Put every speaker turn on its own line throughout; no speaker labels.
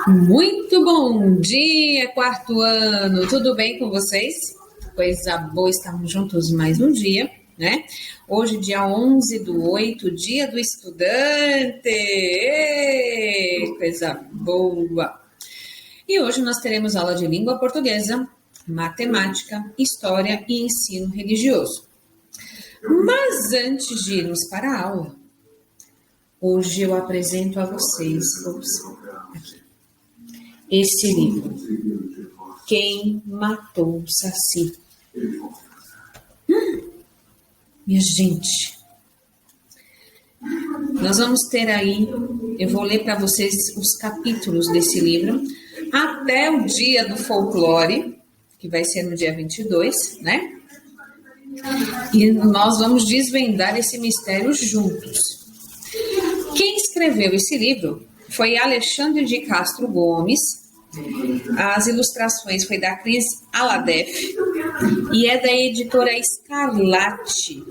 Muito bom dia, quarto ano! Tudo bem com vocês? Coisa boa, estamos juntos mais um dia, né? Hoje, dia 11/8, dia do estudante! Ei, coisa boa! E hoje nós teremos aula de língua portuguesa, matemática, história e ensino religioso. Mas antes de irmos para a aula, hoje eu apresento a vocês esse livro, Quem Matou Saci? Minha gente, nós vamos ter aí, eu vou ler para vocês os capítulos desse livro, até o dia do folclore, que vai ser no dia 22, né? E nós vamos desvendar esse mistério juntos. Quem escreveu esse livro foi Alexandre de Castro Gomes. As ilustrações foi da Cris Aladef e é da editora Escarlate.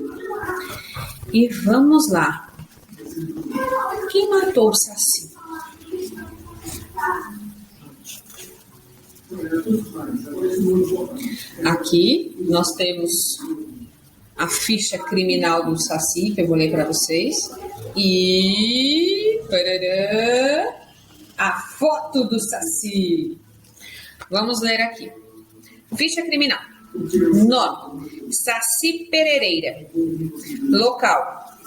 E vamos lá. Quem matou o Saci? Aqui nós temos a ficha criminal do Saci, que eu vou ler para vocês. E a foto do Saci. Vamos ler aqui. Ficha criminal. Nome: Saci Pereira. Local: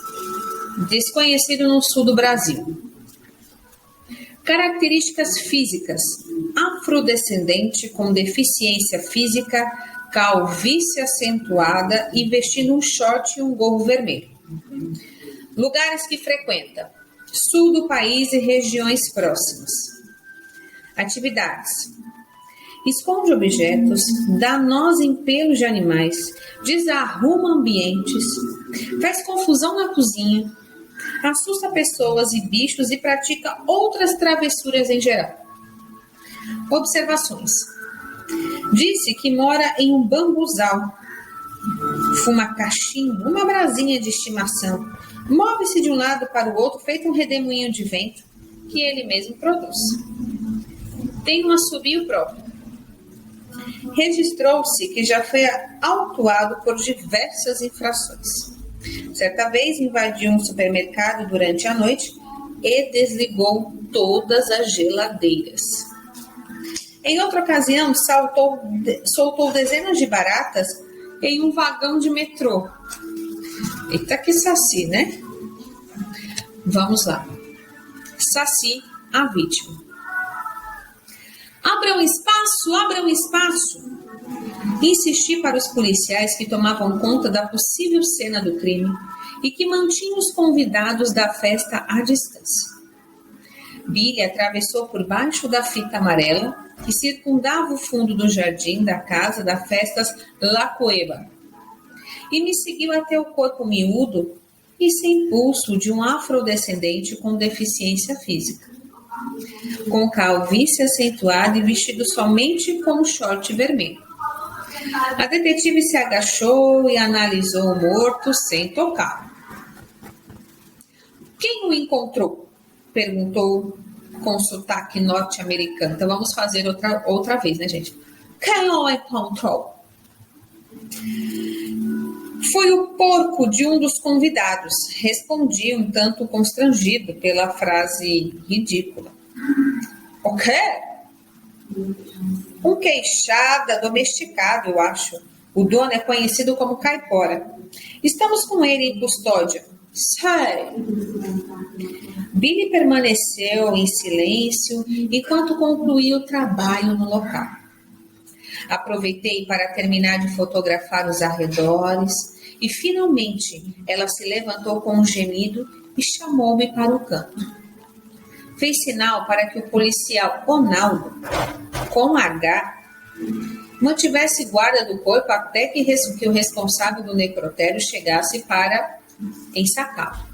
desconhecido no sul do Brasil. Características físicas: afrodescendente com deficiência física, calvície acentuada e vestindo um short e um gorro vermelho. Lugares que frequenta: sul do país e regiões próximas. Atividades: esconde objetos, dá nós em pelos de animais, desarruma ambientes, faz confusão na cozinha, assusta pessoas e bichos e pratica outras travessuras em geral. Observações: disse que mora em um bambuzal, fuma cachimbo, uma brasinha de estimação, move-se de um lado para o outro feito um redemoinho de vento que ele mesmo produz. Tem um assobio próprio. Registrou-se que já foi autuado por diversas infrações. Certa vez invadiu um supermercado durante a noite e desligou todas as geladeiras. Em outra ocasião, soltou dezenas de baratas em um vagão de metrô. Eita, que Saci, né? Vamos lá. Saci, a vítima. Abram espaço, abram espaço! Insisti para os policiais que tomavam conta da possível cena do crime e que mantinham os convidados da festa à distância. Billy atravessou por baixo da fita amarela que circundava o fundo do jardim da casa da Festas La Cueva e me seguiu até o corpo miúdo e sem pulso de um afrodescendente com deficiência física, com calvície acentuada e vestido somente com um short vermelho. A detetive se agachou e analisou o morto sem tocá-lo. Quem o encontrou? Perguntou com sotaque norte-americano. Então vamos fazer outra vez, né, gente? Quem o encontrou? Foi o porco de um dos convidados. Respondi um tanto constrangido pela frase ridícula. O quê? Um queixada domesticado, eu acho. O dono é conhecido como Caipora. Estamos com ele em custódia. Sai! Billy permaneceu em silêncio enquanto concluía o trabalho no local. Aproveitei para terminar de fotografar os arredores e, finalmente, ela se levantou com um gemido e chamou-me para o canto. Fez sinal para que o policial Ronaldo, com H, mantivesse guarda do corpo até que o responsável do necrotério chegasse para ensacá-lo.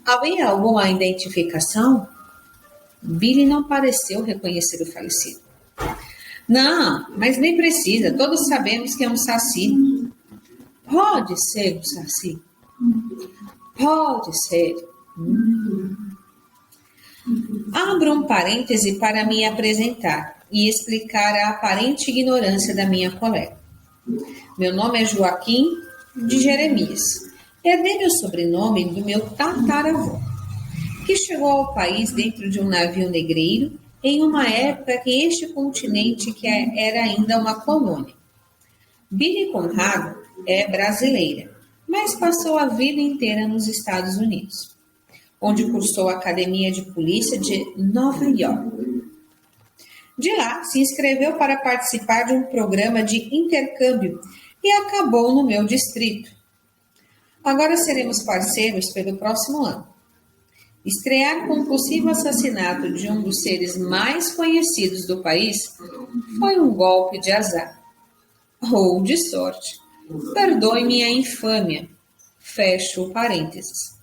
Havia alguma identificação? Billy não pareceu reconhecer o falecido. Não, mas nem precisa. Todos sabemos que é um saci. Pode ser um saci. Pode ser. Abro um parêntese para me apresentar e explicar a aparente ignorância da minha colega. Meu nome é Joaquim de Jeremias. Herdei o sobrenome do meu tataravô, que chegou ao país dentro de um navio negreiro em uma época que este continente que era ainda uma colônia. Billy Conrado é brasileira, mas passou a vida inteira nos Estados Unidos, onde cursou a Academia de Polícia de Nova York. De lá, se inscreveu para participar de um programa de intercâmbio e acabou no meu distrito. Agora seremos parceiros pelo próximo ano. Estrear com o possível assassinato de um dos seres mais conhecidos do país foi um golpe de azar. Ou de sorte. Perdoe minha infâmia. Fecho parênteses.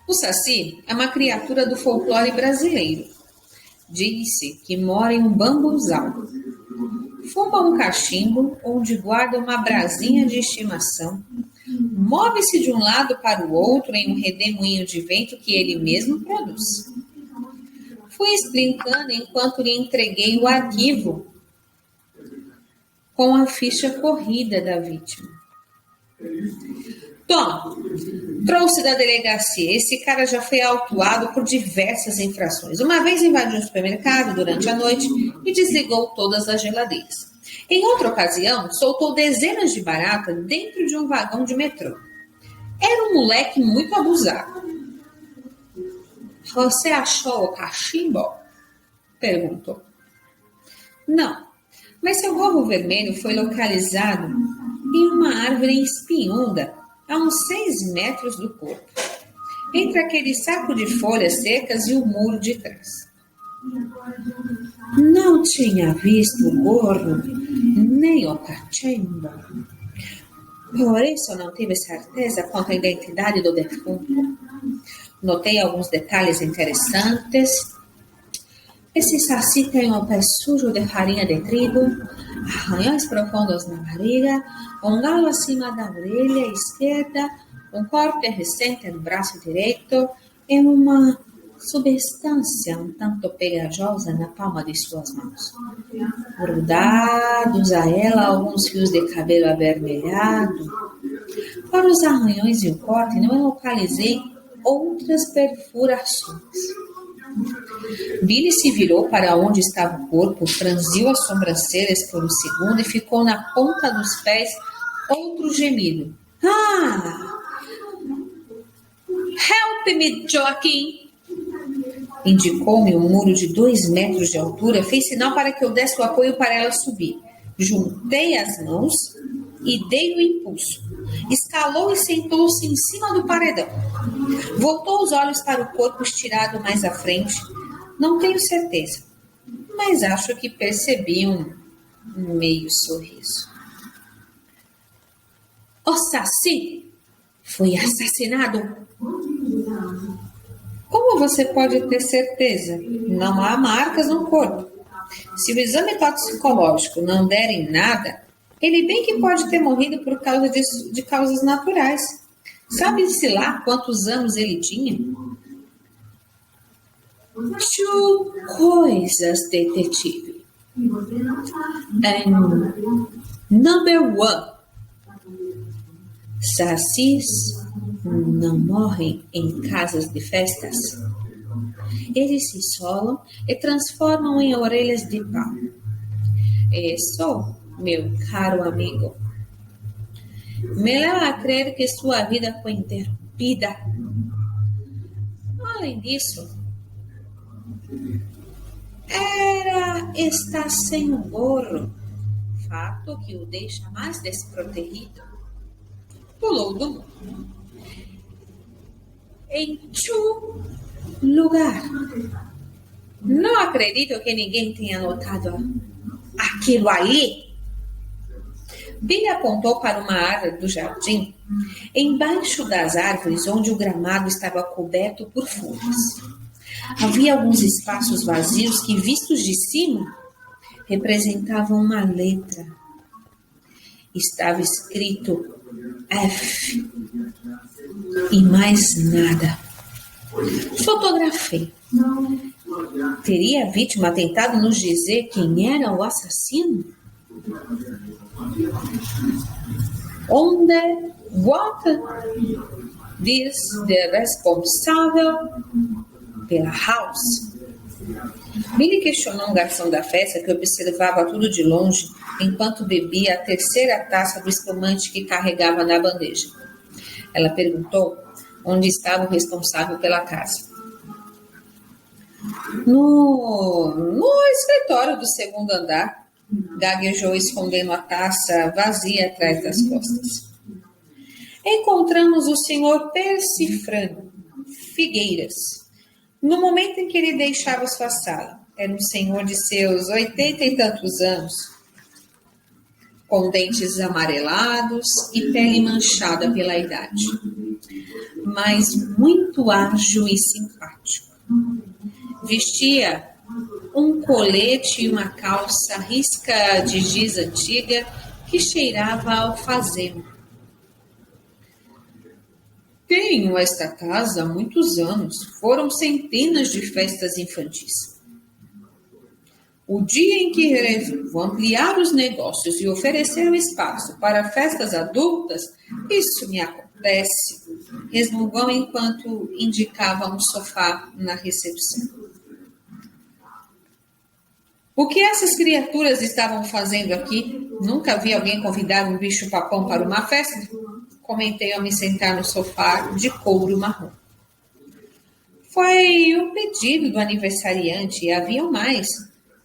O Saci é uma criatura do folclore brasileiro. Diz-se que mora em um bambuzal. Fuma um cachimbo onde guarda uma brasinha de estimação. Move-se de um lado para o outro em um redemoinho de vento que ele mesmo produz. Fui explicando enquanto lhe entreguei o arquivo com a ficha corrida da vítima. Toma, trouxe da delegacia. Esse cara já foi autuado por diversas infrações. Uma vez invadiu um supermercado durante a noite e desligou todas as geladeiras. Em outra ocasião, soltou dezenas de baratas dentro de um vagão de metrô. Era um moleque muito abusado. Você achou o cachimbo? Perguntou. Não, mas seu gorro vermelho foi localizado em uma árvore espinhuda a uns 6 metros do corpo, entre aquele saco de folhas secas e o muro de trás. Não tinha visto o gorro, nem o cachimbo. Por isso não tive certeza quanto à identidade do defunto. Notei alguns detalhes interessantes. Esse saci tem um pé sujo de farinha de trigo, arranhões profundos na barriga, um galo acima da orelha esquerda, um corte recente no braço direito e uma substância um tanto pegajosa na palma de suas mãos. Grudados a ela alguns fios de cabelo avermelhado. Para os arranhões e o corte, não localizei outras perfurações. Billy se virou para onde estava o corpo, franziu as sobrancelhas por um segundo e ficou na ponta dos pés outro gemido. Ah! Help me, Joaquim! Indicou-me um muro de 2 metros de altura, fez sinal para que eu desse o apoio para ela subir. Juntei as mãos e dei o impulso. Escalou e sentou-se em cima do paredão. Voltou os olhos para o corpo estirado mais à frente. Não tenho certeza, mas acho que percebi um meio sorriso. O Saci foi assassinado. Como você pode ter certeza? Não há marcas no corpo. Se o exame toxicológico não der em nada, ele bem que pode ter morrido por causa de causas naturais. Sabe-se lá quantos anos ele tinha? 2 coisas, detetive. Number 1. Sacis não morrem em casas de festas. Eles se isolam e transformam em orelhas de pau. Isso, meu caro amigo, me leva a crer que sua vida foi interrompida. Além disso, está sem o gorro, fato que o deixa mais desprotegido. Pulou do mundo. Em tu lugar. Não acredito que ninguém tenha notado aquilo ali. Billy apontou para uma área do jardim, embaixo das árvores, onde o gramado estava coberto por folhas. Havia alguns espaços vazios que, vistos de cima, representavam uma letra. Estava escrito F e mais nada. Fotografei. Teria a vítima tentado nos dizer quem era o assassino? Onde, what diz the responsável pela house? Billy questionou um garçom da festa que observava tudo de longe enquanto bebia a terceira taça do espumante que carregava na bandeja. Ela perguntou onde estava o responsável pela casa. No escritório do segundo andar, gaguejou escondendo a taça vazia atrás das costas. Encontramos o senhor Persifrano Figueiras, no momento em que ele deixava sua sala. Era um senhor de seus 80 e tantos anos, com dentes amarelados e pele manchada pela idade, mas muito ágil e simpático. Vestia um colete e uma calça risca de giz antiga que cheirava a alfazema. Tenho esta casa há muitos anos. Foram centenas de festas infantis. O dia em que resolvo ampliar os negócios e oferecer um espaço para festas adultas, isso me acontece, resmungou enquanto indicava um sofá na recepção. O que essas criaturas estavam fazendo aqui? Nunca vi alguém convidar um bicho-papão para uma festa? Comentei ao me sentar no sofá de couro marrom. Foi um pedido do aniversariante e haviam mais,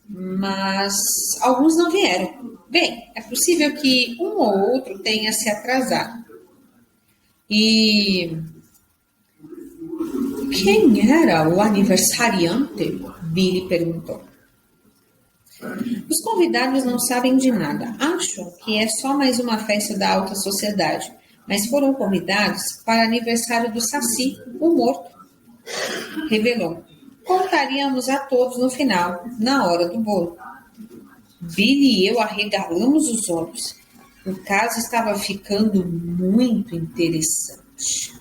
mas alguns não vieram. Bem, é possível que um ou outro tenha se atrasado. E quem era o aniversariante? Billy perguntou. Os convidados não sabem de nada. Acham que é só mais uma festa da alta sociedade, mas foram convidados para o aniversário do Saci, o morto. Revelou. Contaríamos a todos no final, na hora do bolo. Billy e eu arregalamos os olhos. O caso estava ficando muito interessante.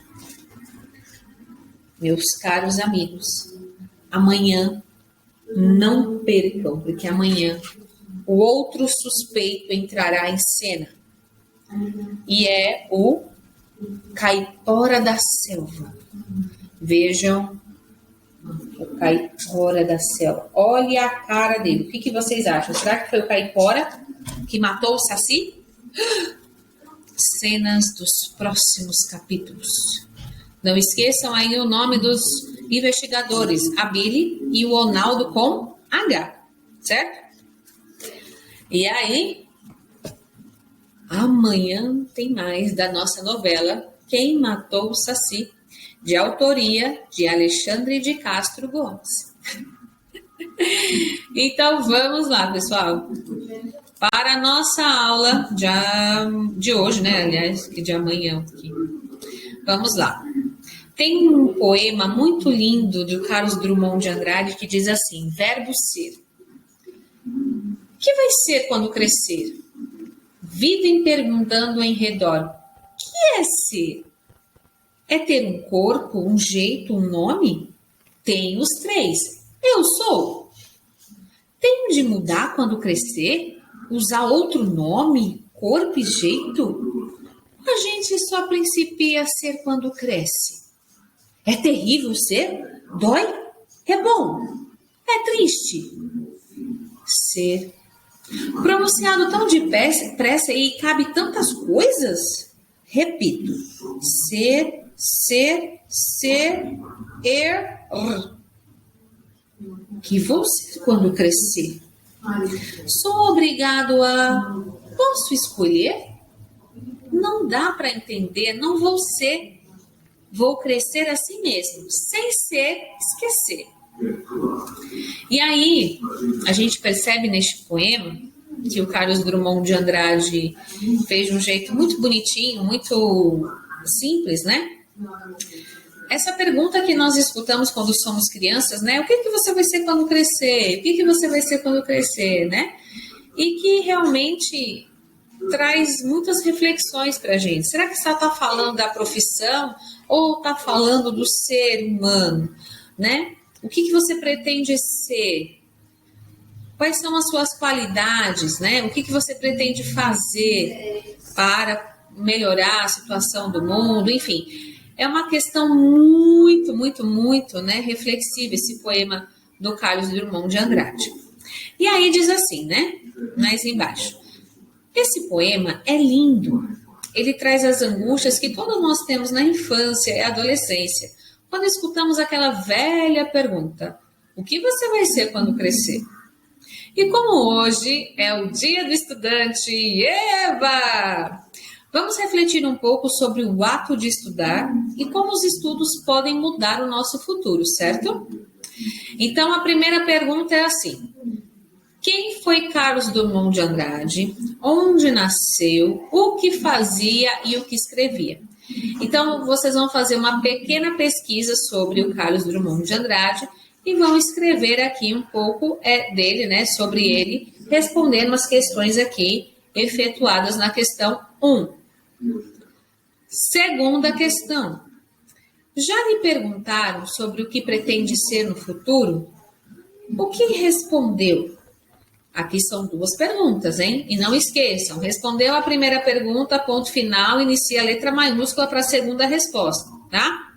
Meus caros amigos, amanhã não percam, porque amanhã o outro suspeito entrará em cena. E é o Caipora da Selva. Vejam o Caipora da Selva. Olha a cara dele. O que vocês acham? Será que foi o Caipora que matou o Saci? Cenas dos próximos capítulos. Não esqueçam aí o nome dos investigadores, a Billy e o Ronaldo com H, certo? E aí, amanhã tem mais da nossa novela Quem Matou o Saci, de autoria de Alexandre de Castro Gomes. Então vamos lá, pessoal, para a nossa aula de hoje, né? Aliás, que de amanhã aqui. Vamos lá. Tem um poema muito lindo do Carlos Drummond de Andrade que diz assim: verbo ser. O que vai ser quando crescer? Vivem perguntando em redor: o que é ser? É ter um corpo, um jeito, um nome? Tem os três. Eu sou. Tem de mudar quando crescer? Usar outro nome, corpo e jeito? A gente só principia a ser quando cresce. É terrível ser? Dói? É bom? É triste? Ser. Pronunciado tão depressa e cabe tantas coisas? Repito. Ser, que vou ser quando crescer? Sou obrigado a... Posso escolher? Não dá para entender, não vou ser. Vou crescer assim mesmo, sem ser, esquecer. E aí, a gente percebe neste poema que o Carlos Drummond de Andrade fez de um jeito muito bonitinho, muito simples, né? Essa pergunta que nós escutamos quando somos crianças, né? O que você vai ser quando crescer? O que você vai ser quando crescer, né? E que realmente traz muitas reflexões para a gente. Será que só está falando da profissão ou está falando do ser humano, né? O que você pretende ser? Quais são as suas qualidades, né? O que você pretende fazer para melhorar a situação do mundo? Enfim, é uma questão muito, muito, muito, né, reflexiva esse poema do Carlos Drummond de Andrade. E aí diz assim, né? Mais embaixo. Esse poema é lindo. Ele traz as angústias que todos nós temos na infância e adolescência, quando escutamos aquela velha pergunta: o que você vai ser quando crescer? E como hoje é o Dia do Estudante, Eva! Vamos refletir um pouco sobre o ato de estudar e como os estudos podem mudar o nosso futuro, certo? Então, a primeira pergunta é assim: quem foi Carlos Drummond de Andrade? Onde nasceu? O que fazia e o que escrevia? Então, vocês vão fazer uma pequena pesquisa sobre o Carlos Drummond de Andrade e vão escrever aqui um pouco dele, né, sobre ele, respondendo as questões aqui efetuadas na questão 1. Segunda questão. Já lhe perguntaram sobre o que pretende ser no futuro? O que respondeu? Aqui são 2 perguntas, hein? E não esqueçam, respondeu a primeira pergunta, ponto final, inicia a letra maiúscula para a segunda resposta, tá?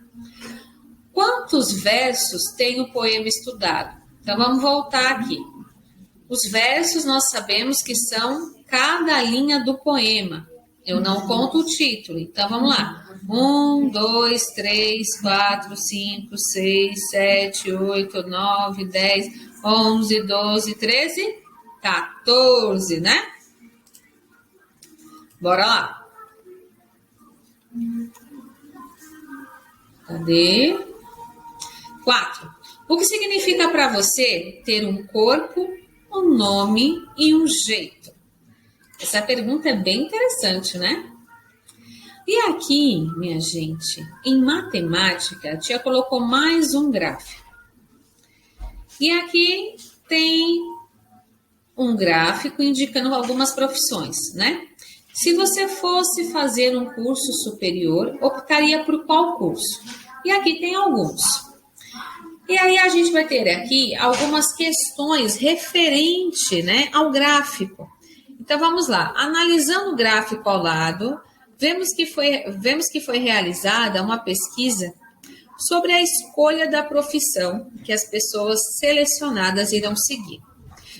Quantos versos tem o poema estudado? Então, vamos voltar aqui. Os versos nós sabemos que são cada linha do poema. Eu não conto o título. Então, vamos lá. 1, 2, 3, 4, 5, 6, 7, 8, 9, 10, 11, 12, 13, 14, né? Bora lá. Cadê? 4. O que significa para você ter um corpo, um nome e um jeito? Essa pergunta é bem interessante, né? E aqui, minha gente, em matemática, a tia colocou mais um gráfico. E aqui tem um gráfico indicando algumas profissões, né? Se você fosse fazer um curso superior, optaria por qual curso? E aqui tem alguns. E aí a gente vai ter aqui algumas questões referentes, né, ao gráfico. Então vamos lá, analisando o gráfico ao lado, vemos que foi realizada uma pesquisa sobre a escolha da profissão que as pessoas selecionadas irão seguir.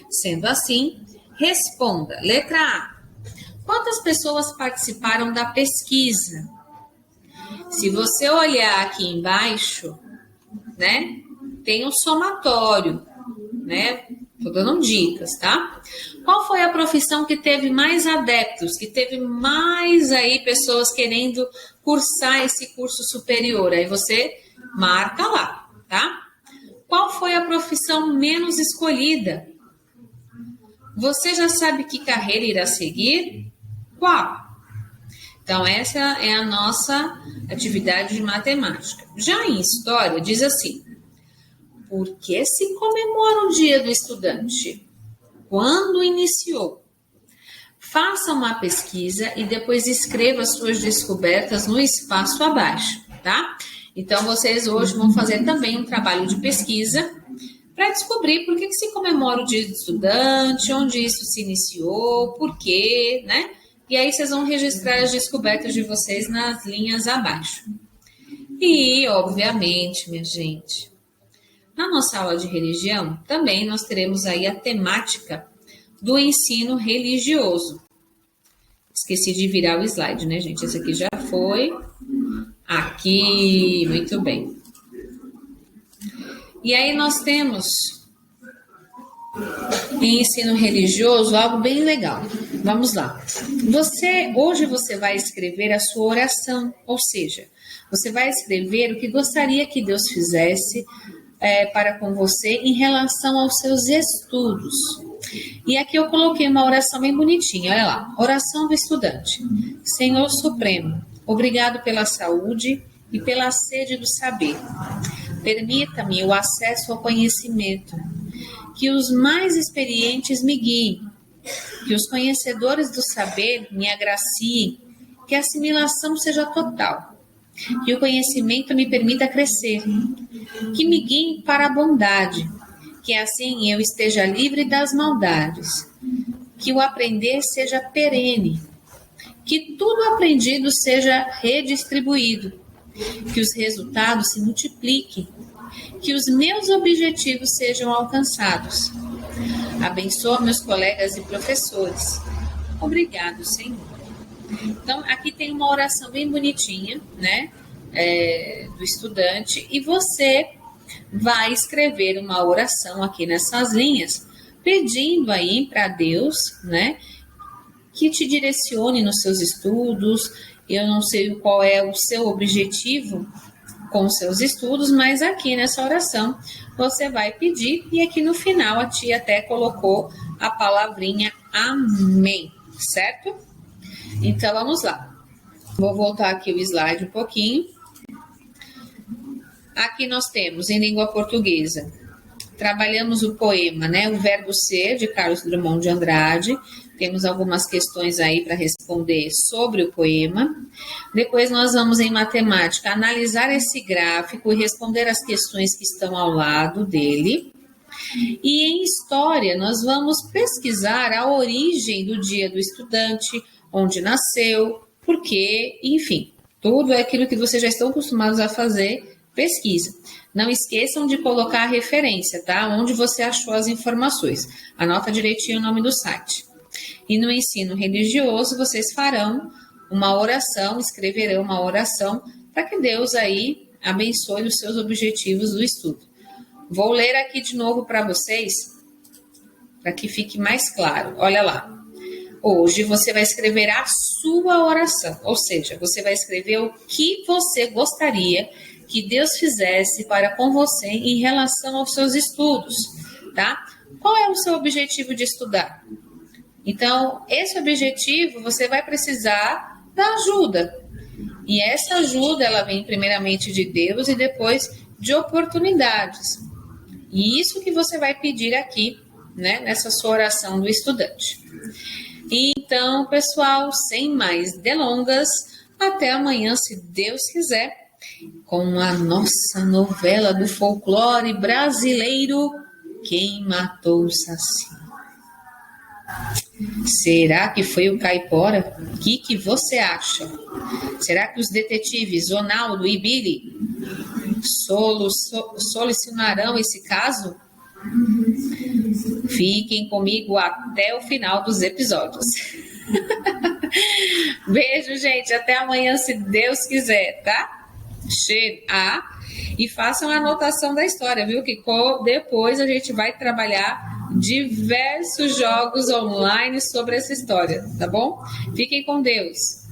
Sendo assim, responda. Letra A. Quantas pessoas participaram da pesquisa? Se você olhar aqui embaixo, né, tem um somatório, né? Tô dando dicas, tá? Qual foi a profissão que teve mais adeptos, que teve mais aí pessoas querendo cursar esse curso superior? Aí você marca lá, tá? Qual foi a profissão menos escolhida? Você já sabe que carreira irá seguir? Qual? Então, essa é a nossa atividade de matemática. Já em história, diz assim: por que se comemora o Dia do Estudante? Quando iniciou? Faça uma pesquisa e depois escreva suas descobertas no espaço abaixo, tá? Então, vocês hoje vão fazer também um trabalho de pesquisa para descobrir por que se comemora o Dia do Estudante, onde isso se iniciou, por quê, né? E aí vocês vão registrar as descobertas de vocês nas linhas abaixo. E, obviamente, minha gente, na nossa aula de religião, também nós teremos aí a temática do ensino religioso. Esqueci de virar o slide, né, gente? Esse aqui já foi. Aqui, muito bem. E aí nós temos em ensino religioso algo bem legal. Vamos lá. Hoje você vai escrever a sua oração, ou seja, você vai escrever o que gostaria que Deus fizesse para com você em relação aos seus estudos. E aqui eu coloquei uma oração bem bonitinha, olha lá. Oração do estudante. Senhor Supremo, obrigado pela saúde e pela sede do saber. Permita-me o acesso ao conhecimento. Que os mais experientes me guiem. Que os conhecedores do saber me agraciem. Que a assimilação seja total. Que o conhecimento me permita crescer. Que me guie para a bondade. Que assim eu esteja livre das maldades. Que o aprender seja perene. Que tudo aprendido seja redistribuído. Que os resultados se multipliquem. Que os meus objetivos sejam alcançados. Abençoa meus colegas e professores. Obrigado, Senhor. Então, aqui tem uma oração bem bonitinha, né? Do estudante. E você vai escrever uma oração aqui nessas linhas, pedindo aí para Deus, né? Que te direcione nos seus estudos. Eu não sei qual é o seu objetivo com os seus estudos, mas aqui nessa oração você vai pedir, e aqui no final a tia até colocou a palavrinha amém, certo? Então vamos lá. Vou voltar aqui o slide um pouquinho. Aqui nós temos em língua portuguesa, trabalhamos o poema, né? O Verbo Ser, de Carlos Drummond de Andrade. Temos algumas questões aí para responder sobre o poema. Depois nós vamos em matemática analisar esse gráfico e responder as questões que estão ao lado dele. E em história nós vamos pesquisar a origem do dia do estudante, onde nasceu, por quê, enfim. Tudo aquilo que vocês já estão acostumados a fazer, pesquisa. Não esqueçam de colocar a referência, tá? Onde você achou as informações. Anota direitinho o nome do site. E no ensino religioso, vocês farão uma oração, escreverão uma oração para que Deus aí abençoe os seus objetivos do estudo. Vou ler aqui de novo para vocês, para que fique mais claro. Olha lá. Hoje você vai escrever a sua oração, ou seja, você vai escrever o que você gostaria que Deus fizesse para com você em relação aos seus estudos, tá? Qual é o seu objetivo de estudar? Então, esse objetivo você vai precisar da ajuda. E essa ajuda, ela vem primeiramente de Deus e depois de oportunidades. E isso que você vai pedir aqui, né, nessa sua oração do estudante. Então, pessoal, sem mais delongas, até amanhã, se Deus quiser, com a nossa novela do folclore brasileiro, Quem Matou o Saci. Será que foi o Caipora? O que você acha? Será que os detetives Ronaldo e Billy solucionarão esse caso? Fiquem comigo até o final dos episódios. Beijo, gente. Até amanhã, se Deus quiser, tá? E façam a anotação da história, viu? Que depois a gente vai trabalhar diversos jogos online sobre essa história, tá bom? Fiquem com Deus.